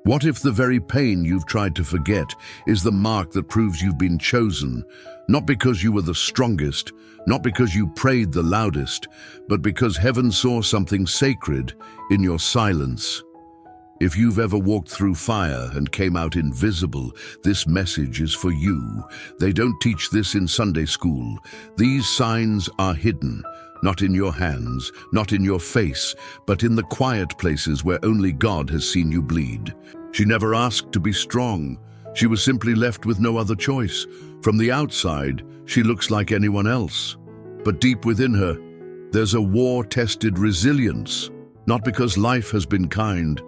What if the very pain you've tried to forget is the mark that proves you've been chosen, not because you were the strongest, not because you prayed the loudest, but because heaven saw something sacred in your silence? If you've ever walked through fire and came out invisible, this message is for you. They don't teach this in Sunday school. These signs are hidden, not in your hands, not in your face, but in the quiet places where only God has seen you bleed. She never asked to be strong. She was simply left with no other choice. From the outside, she looks like anyone else. But deep within her, there's a war-tested resilience, not because life has been kind,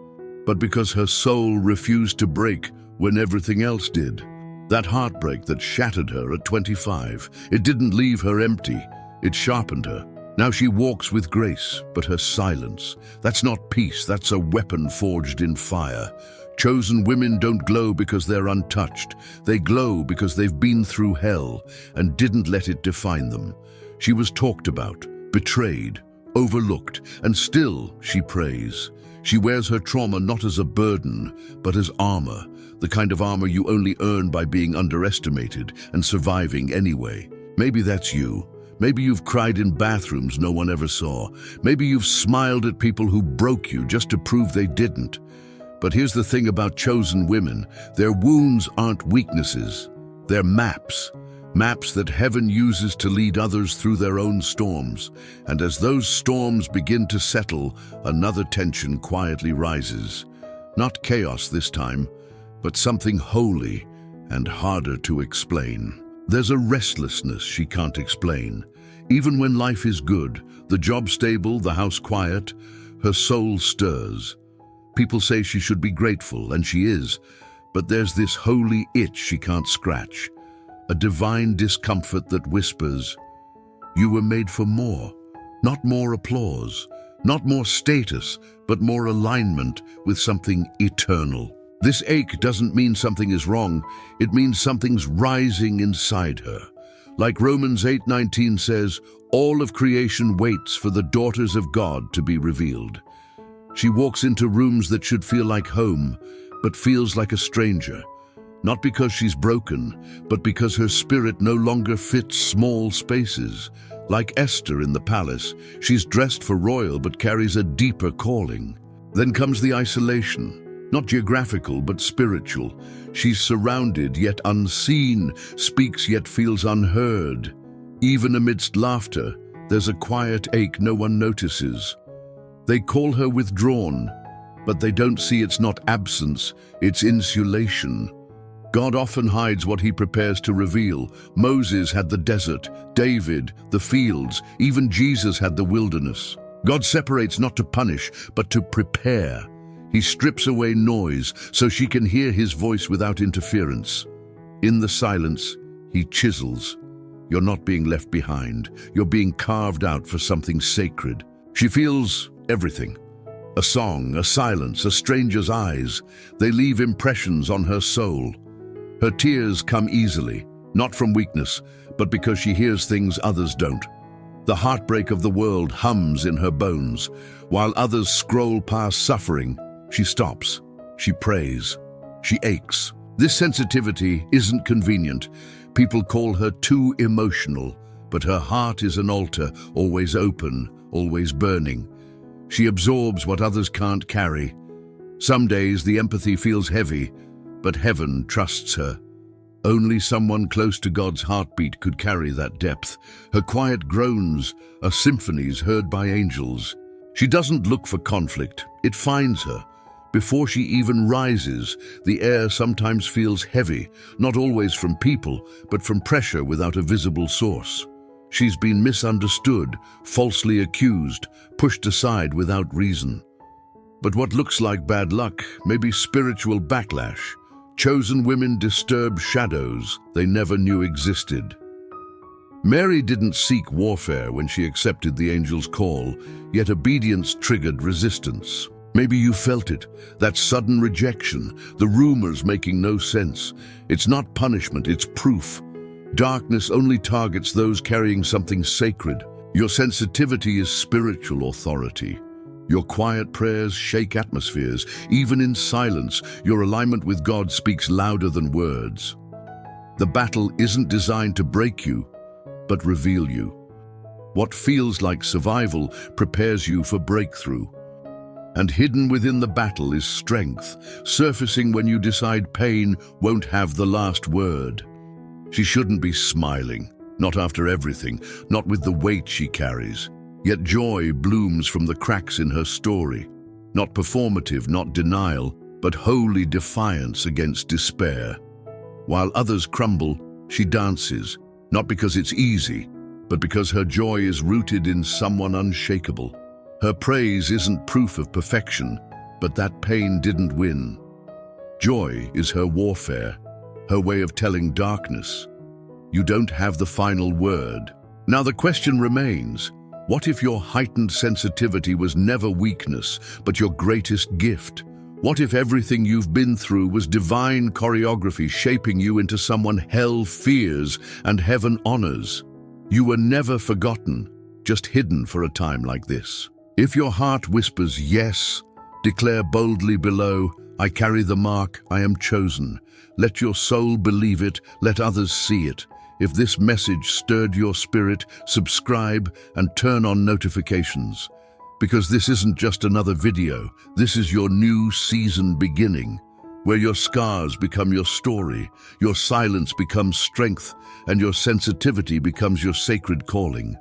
but because her soul refused to break when everything else did. That heartbreak that shattered her at 25, it didn't leave her empty, it sharpened her. Now she walks with grace, but her silence, that's not peace, that's a weapon forged in fire. Chosen women don't glow because they're untouched. They glow because they've been through hell and didn't let it define them. She was talked about, betrayed, overlooked, and still she prays. She wears her trauma not as a burden, but as armor, the kind of armor you only earn by being underestimated and surviving anyway. Maybe that's you. Maybe you've cried in bathrooms no one ever saw. Maybe you've smiled at people who broke you just to prove they didn't. But here's the thing about chosen women. Their wounds aren't weaknesses. They're maps. Maps that heaven uses to lead others through their own storms. And as those storms begin to settle, another tension quietly rises. Not chaos this time, but something holy and harder to explain. There's a restlessness she can't explain. Even when life is good, the job stable, the house quiet, her soul stirs. People say she should be grateful, and she is, but there's this holy itch she can't scratch. A divine discomfort that whispers, you were made for more. Not more applause, not more status, but more alignment with something eternal. This ache doesn't mean something is wrong, it means something's rising inside her. Like Romans 8:19 says, all of creation waits for the daughters of God to be revealed. She walks into rooms that should feel like home, but feels like a stranger. Not because she's broken, but because her spirit no longer fits small spaces. Like Esther in the palace, she's dressed for royal but carries a deeper calling. Then comes the isolation, not geographical but spiritual. She's surrounded yet unseen, speaks yet feels unheard. Even amidst laughter, there's a quiet ache no one notices. They call her withdrawn, but they don't see it's not absence, it's insulation. God often hides what he prepares to reveal. Moses had the desert, David, the fields, even Jesus had the wilderness. God separates not to punish, but to prepare. He strips away noise so she can hear his voice without interference. In the silence, he chisels. You're not being left behind. You're being carved out for something sacred. She feels everything. A song, a silence, a stranger's eyes. They leave impressions on her soul. Her tears come easily, not from weakness, but because she hears things others don't. The heartbreak of the world hums in her bones. While others scroll past suffering, she stops. She prays. She aches. This sensitivity isn't convenient. People call her too emotional, but her heart is an altar, always open, always burning. She absorbs what others can't carry. Some days the empathy feels heavy, but heaven trusts her. Only someone close to God's heartbeat could carry that depth. Her quiet groans are symphonies heard by angels. She doesn't look for conflict, it finds her. Before she even rises, the air sometimes feels heavy, not always from people, but from pressure without a visible source. She's been misunderstood, falsely accused, pushed aside without reason. But what looks like bad luck may be spiritual backlash. Chosen women disturb shadows they never knew existed. Mary didn't seek warfare when she accepted the angel's call, yet obedience triggered resistance. Maybe you felt it, that sudden rejection, the rumors making no sense. It's not punishment, it's proof. Darkness only targets those carrying something sacred. Your sensitivity is spiritual authority. Your quiet prayers shake atmospheres. Even in silence, your alignment with God speaks louder than words. The battle isn't designed to break you, but reveal you. What feels like survival prepares you for breakthrough. And hidden within the battle is strength, surfacing when you decide pain won't have the last word. She shouldn't be smiling, not after everything, not with the weight she carries. Yet joy blooms from the cracks in her story. Not performative, not denial, but holy defiance against despair. While others crumble, she dances, not because it's easy, but because her joy is rooted in someone unshakable. Her praise isn't proof of perfection, but that pain didn't win. Joy is her warfare, her way of telling darkness, you don't have the final word. Now the question remains, what if your heightened sensitivity was never weakness, but your greatest gift? What if everything you've been through was divine choreography shaping you into someone hell fears and heaven honors? You were never forgotten, just hidden for a time like this. If your heart whispers yes, declare boldly below, I carry the mark, I am chosen. Let your soul believe it, let others see it. If this message stirred your spirit, subscribe and turn on notifications. Because this isn't just another video, this is your new season beginning, where your scars become your story, your silence becomes strength, and your sensitivity becomes your sacred calling.